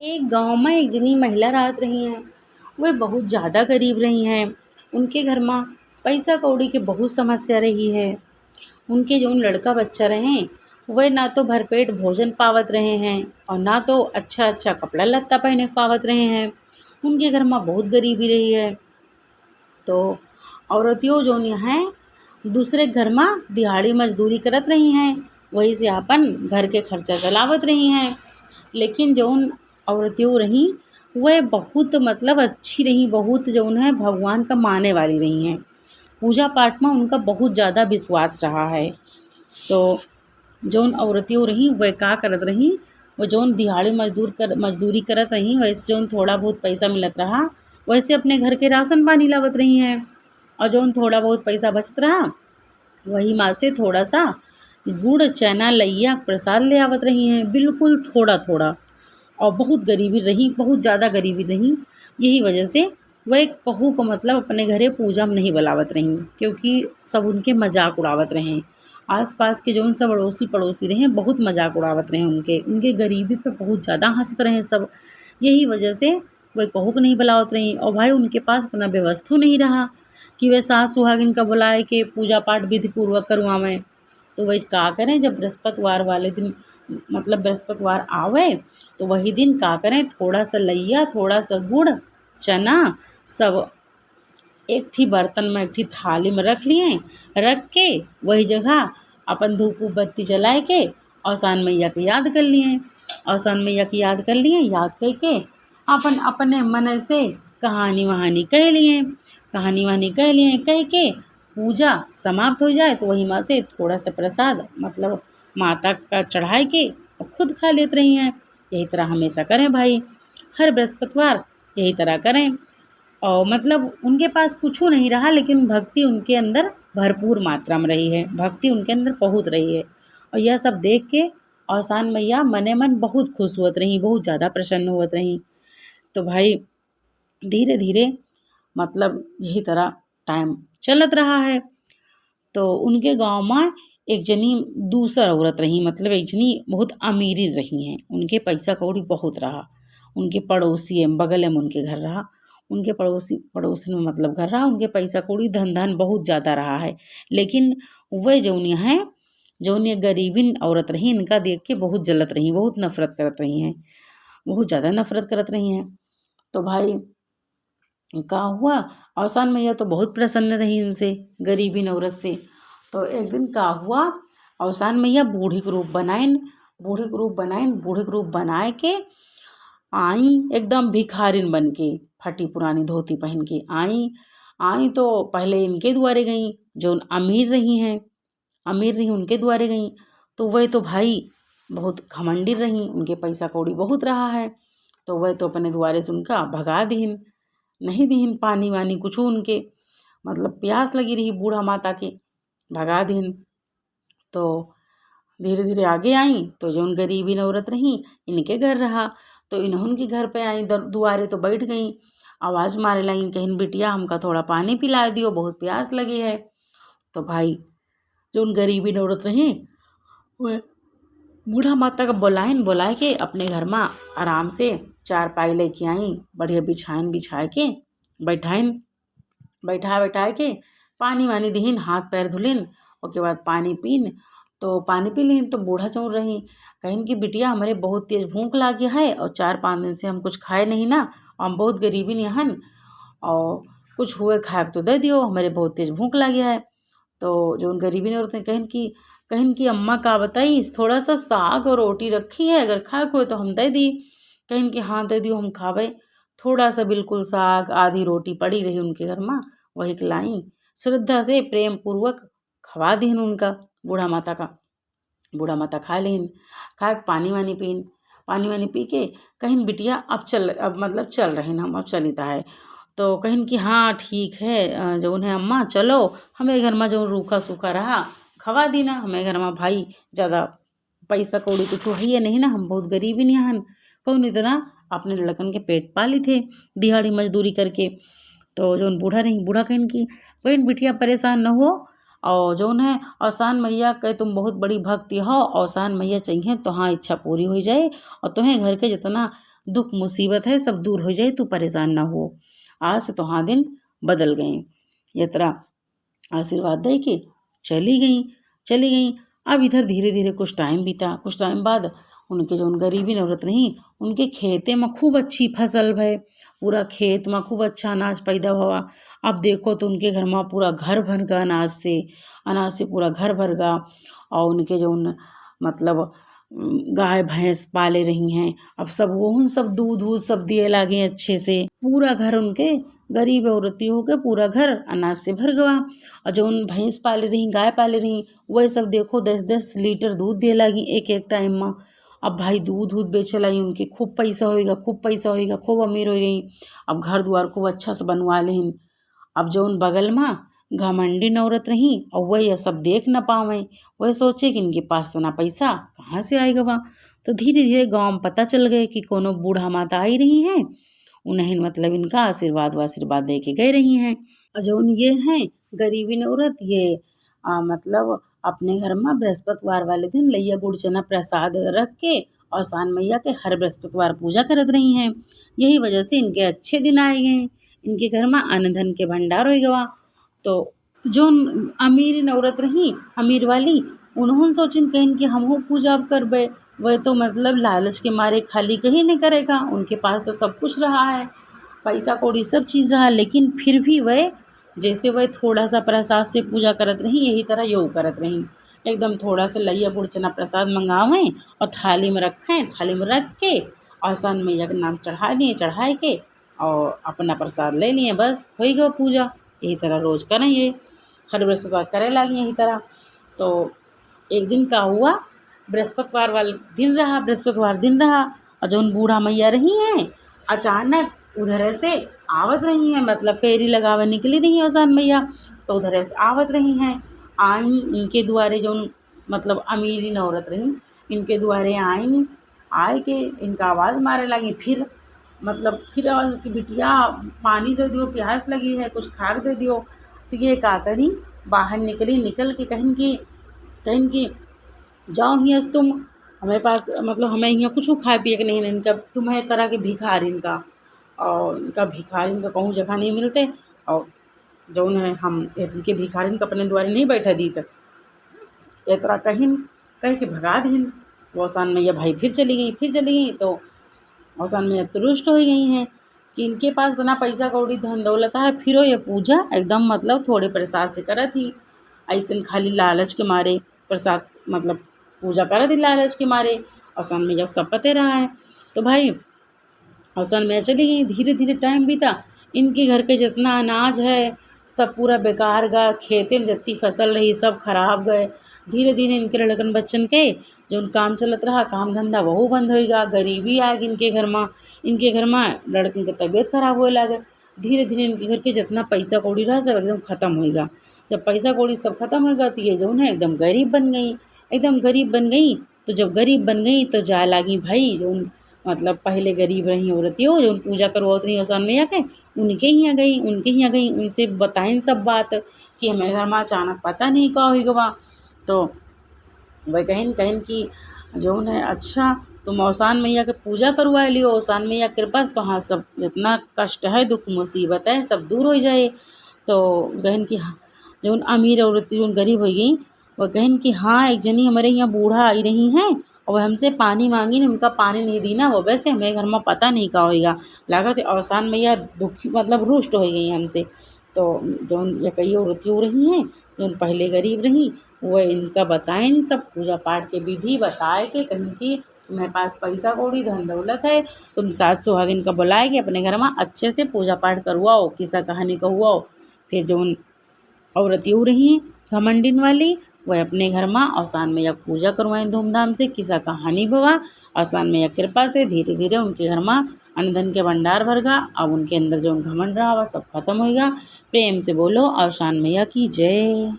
एक गांव में एक जनी महिला रहत रही हैं। वे बहुत ज़्यादा गरीब रही हैं। उनके घर में पैसा कौड़ी के बहुत समस्या रही है। उनके जौन लड़का बच्चा रहे वे ना तो भरपेट भोजन पावत रहे हैं और ना तो अच्छा अच्छा कपड़ा लत्ता पहने पावत रहे हैं। उनके घर में बहुत गरीबी रही है। तो औरतियों जौन हैं दूसरे घर में दिहाड़ी मजदूरी करत रही हैं, वही से अपन घर के खर्चा चलावत रही हैं। लेकिन जौन औरतियों रहीं वह बहुत मतलब अच्छी रहीं, बहुत जौन है भगवान का माने वाली रही हैं। पूजा पाठ में उनका बहुत ज़्यादा विश्वास रहा है। तो जौन औरतियों रहीं वह का करत रहीं, वो जौन दिहाड़ी मजदूरी करत रहीं वैसे जौन थोड़ा बहुत पैसा मिलत रहा वैसे अपने घर के राशन पानी लावत रही हैं। और जौन थोड़ा बहुत पैसा बचत रहा वही माँ से थोड़ा सा गुड़ चना लैया प्रसाद ले आवत रही हैं, बिल्कुल थोड़ा थोड़ा। और बहुत गरीबी रही, बहुत ज़्यादा गरीबी रही। यही वजह से वह कहू को मतलब अपने घरे पूजा में नहीं बुलावत रहीं, क्योंकि सब उनके मजाक उड़ावत रहें। आसपास के जौन सब अड़ोसी पड़ोसी रहे बहुत मजाक उड़ावत रहे, उनके गरीबी पे बहुत ज़्यादा हंसत रहे सब। यही वजह से वह कहू को नहीं बुलावत रहीं। और भाई उनके पास इतना व्यवस्था नहीं रहा कि वे सास सुहागिन का बुलाए के पूजा पाठ विधि पूर्वक करवावें। तो वही का करें, जब बृहस्पतिवार वाले दिन मतलब बृहस्पतिवार आवे तो वही दिन का करें, थोड़ा सा लैया थोड़ा सा गुड़ चना सब एक थी बर्तन में एक थी थाली में रख लिए, रख के वही जगह अपन धूप बत्ती जलाए के औसान मैया की याद कर लिए। औसान मैया की याद कर लिए, याद करके अपन अपने मन से कहानी वहानी कह लिए, कहानी वहानी कह लिए, कह के पूजा समाप्त हो जाए तो वही माँ से थोड़ा सा प्रसाद मतलब माता का चढ़ाए के और खुद खा लेते रही हैं। यही तरह हमेशा करें भाई, हर बृहस्पतिवार यही तरह करें। और मतलब उनके पास कुछ नहीं रहा लेकिन भक्ति उनके अंदर भरपूर मात्रा में रही है, भक्ति उनके अंदर बहुत रही है। और यह सब देख के औसान मैया मने मन बहुत खुश हुआ रही, बहुत ज़्यादा प्रसन्न हुआ रही। तो भाई धीरे धीरे मतलब यही तरह टाइम चलत रहा है। तो उनके गांव में एक जनी दूसर औरत रही, मतलब एक जनी बहुत अमीरी रही हैं, उनके पैसा कौड़ी बहुत रहा। उनके पड़ोसी बगल में उनके घर रहा, उनके पड़ोसी में मतलब घर रहा, उनके पैसा कौड़ी धन धन बहुत ज़्यादा रहा है। लेकिन वह जौन ये गरीबी औरत रही इनका देख के बहुत जलत रही, बहुत नफरत करत रही हैं, बहुत ज़्यादा नफरत करत रही हैं। तो भाई का हुआ, औसान मैया तो बहुत प्रसन्न रही इनसे, गरीबी औरत से। तो एक दिन का हुआ, औसान मैया बूढ़ी के रूप बनाइन, बूढ़े के रूप बनाए के आई एकदम भिखारिन बन के, फटी पुरानी धोती पहन के आई तो पहले इनके द्वारे गई, जो अमीर रही उनके द्वारे गई। तो वह तो भाई बहुत घमंडी रही, उनके पैसा कौड़ी बहुत रहा है। तो वह तो अपने द्वारे से उनका भगा दीन, नहीं दीन पानी वानी कुछ उनके, मतलब प्यास लगी रही बूढ़ा माता के, भगा दीन। तो धीरे धीरे आगे आई तो जो उन गरीबी औरत रही इनके घर रहा। तो इन्हों के घर पे आई, दुआरे तो बैठ गई, आवाज़ मारे लगी, कहीं बिटिया हमका थोड़ा पानी पिला दियो, बहुत प्यास लगी है। तो भाई जो उन गरीबी औरत रही वह बूढ़ा माता का बुलाए के अपने घर में आराम से चारपाई लेके आई, बढ़िया बिछाए के बैठा के पानी वानी दीन, हाथ पैर धुलिन, उसके बाद पानी पीन। तो पानी पी लीन तो बूढ़ा चौर रही, कहीं कि बिटिया हमारे बहुत तेज भूख लागी है और 4-5 दिन से हम कुछ खाए नहीं ना, और हम बहुत गरीबी निहन, और कुछ हुए खाए तो दे दियो, हमारे बहुत तेज भूख लागी है। तो जो उन गरीबी औरत ने कहन की अम्मा का बताई, थोड़ा सा साग और रोटी रखी है, अगर खाए को तो हम दे दी। कहन की हाँ दे दियो हम खावे। थोड़ा सा बिल्कुल साग आधी रोटी पड़ी रही उनके घर में, वही खिलाई, श्रद्धा से प्रेम पूर्वक खवा दीन उनका बूढ़ा माता खा लेन, खा के पानी वानी पी के कहीं बिटिया अब मतलब चल रहे ना, हम अब चलिता है। तो कहीं कि हाँ ठीक है, जो उन्हें अम्मा चलो, हमें घर में जो रूखा सूखा रहा खवा दी ना, हमें घर में भाई ज़्यादा पैसा कौड़ी कुछ है नहीं ना, हम बहुत गरीबी नहीं हन, कौन इतना अपने लड़कन के पेट पाली थे दिहाड़ी मजदूरी करके। तो जो बूढ़ा कहन की बहन बिटिया परेशान न हो, और जो है औसान मैया के तुम बहुत बड़ी भक्ति हो, औसान मैया चाहिए तो हाँ इच्छा पूरी हो जाए, और तुम्हें घर के जितना दुख मुसीबत है सब दूर हो जाए, तू परेशान ना हो। आज से तो हाँ दिन बदल गए। ये तरह आशीर्वाद दे के चली गई। अब इधर धीरे धीरे कुछ टाइम बीता। कुछ टाइम बाद उनके जो गरीबी नौरत रही, उनके खेते में खूब अच्छी फसल भय, पूरा खेत में खूब अच्छा अनाज पैदा हुआ। अब देखो तो उनके घर में पूरा घर भर गया अनाज से पूरा घर भर गया। और उनके जो मतलब गाय भैंस पाले रही हैं, अब सब वो सब दूध सब दिए लागे अच्छे से। पूरा घर उनके गरीब औरती हो के पूरा घर अनाज से भर गया। और जो उन भैंस पाले रही, गाय पाले रही, वह सब देखो 10-10 लीटर दूध दिए लागी एक टाइम में। अब भाई दूध बेचे लाई, उनके खूब पैसा होएगा, खूब अमीर हो गई। अब घर द्वार खूब अच्छा से बनवा लें। अब जो उन बगल में घमंडी औरत रही और वह यह सब देख न पावे, वह सोचे कि इनके पास तो ना पैसा कहाँ से आएगा वहाँ। तो धीरे धीरे गाँव में पता चल गए कि कोनो बूढ़ा माता आई रही हैं, उन्हें मतलब इनका आशीर्वाद दे के गए रही हैं। और जो ये हैं गरीबी औरत, ये मतलब अपने घर में बृहस्पतिवार वाले दिन लैया गुड़ चना प्रसाद रख के और सान मैया के हर बृहस्पतिवार पूजा करत रही हैं। यही वजह से इनके अच्छे दिन आए हैं, इनके घर में अन्न धन के भंडार हो गवा। तो जो अमीर औरत रही, अमीर वाली, उन्होंने सोचिन कहीं कि हम पूजा करबे। वह तो मतलब लालच के मारे खाली कहीं नहीं करेगा, उनके पास तो सब कुछ रहा है, पैसा कौड़ी सब चीज़ रहा, लेकिन फिर भी वह जैसे वह थोड़ा सा प्रसाद से पूजा करत रही, यही तरह योग करत रही। एकदम थोड़ा सा लैया गुड़ चना प्रसाद मंगावें और थाली में रखें, थाली में रख के और सन मैया के नाम चढ़ा दिए, चढ़ाए के और अपना प्रसाद ले लिए, बस हो गया पूजा। यही तरह रोज़ करें, ये हर बृहस्पतिवार करे लागी यही तरह। तो एक दिन का हुआ, बृहस्पतिवार दिन रहा और जो बूढ़ा मैया रही हैं अचानक उधर से आवत रही हैं, मतलब फेरी लगावे निकली रही हैं ओसान मैया, तो उधर से आवत रही हैं। आई इनके द्वारे जो मतलब अमीरी औरत रही, इनके द्वारे आई, आए के इनका आवाज़ मारे लगी। फिर आवाज़ की बिटिया पानी दे दियो, प्यास लगी है, कुछ खार दे दियो। तो ये का करी, बाहर निकल के कहीं कि जाओ हियाँ से तुम, हमें पास मतलब हमें यहाँ कुछ खाए पिए के नहीं, इनका तुम्हें तरह के भिखारी इनका कहूँ जगह नहीं मिलते। और जो है हम इनके भिखारी का अपने द्वारे नहीं बैठा दी, तक ये तरह कह के भगा दी। वो ओसान मैया भाई फिर चली गई। तो ओसान मैया तुरुष्ट हो गई हैं कि इनके पास बना पैसा कौड़ी धन दौलत है, फिर ये पूजा एकदम मतलब थोड़े प्रसाद से करत ही, ऐसे खाली लालच के मारे प्रसाद मतलब पूजा करत ही लालच के मारे। ओसान मैया सब पते रहा है। तो भाई ओसान मैया चली गई। धीरे धीरे टाइम बीता, इनके घर के जितना अनाज है सब पूरा बेकार गया, खेते में जितनी फसल रही सब खराब गए। धीरे धीरे इनके लड़कन बच्चन के जो काम चलत रहा, काम धंधा वह बंद हो गया, गरीबी आ गई इनके घर में लड़कन की तबीयत खराब होए लगे। धीरे धीरे इनके घर के जितना पैसा कौड़ी रहा सब एकदम ख़त्म हो गया। जब पैसा कौड़ी सब खत्म हो गया तो ये जो है एकदम गरीब बन गई। तो जब गरीब बन गई तो जा लगी भाई जो मतलब पहले गरीब रही औरती हो जो पूजा करवात रही ओसान मैया के, उनके यहाँ गई, उनसे बताएं सब बात कि हमें घर में अचानक पता नहीं का हो गवा। तो वह कहें कि जो है अच्छा तुम ओसान मैया के पूजा करवा लियो, ओसान मैया कृपा से तो हाँ सब जितना कष्ट है दुख मुसीबत है सब दूर हो जाए। तो कहन कि हाँ, जो अमीर औरत गरीब हो गई, वह कहन कि हाँ एक जनी हमारे यहाँ बूढ़ा आई रही हैं और वह हमसे पानी मांगी, उनका पानी नहीं दी ना, वो वैसे हमें घर में पता नहीं का होएगा लगा। तो ओसान मैया दुखी मतलब रुष्ट हो गई हमसे। तो जो ये कई औरतें हो रही हैं जो पहले गरीब रही, वह इनका बताएं सब पूजा पाठ के विधि बताए के कहीं कि तुम्हारे पास पैसा कौड़ी धन दौलत है, तुम 7 सुहागिन का बुलाए के अपने घर में अच्छे से पूजा पाठ करवाओ, किस्सा कहानी कहवाओ। फिर जो औरतें रही घमंडिन वाली, वह अपने घर में ओसान मैया पूजा करवाएं धूमधाम से, किस्सा कहानी बवा। ओसान मैया कृपा से धीरे धीरे उनके घर में अन्न धन के भंडार भर गया। अब उनके अंदर जो घमंड रहा वह सब खत्म हो गया। प्रेम से बोलो ओसान मैया की जय।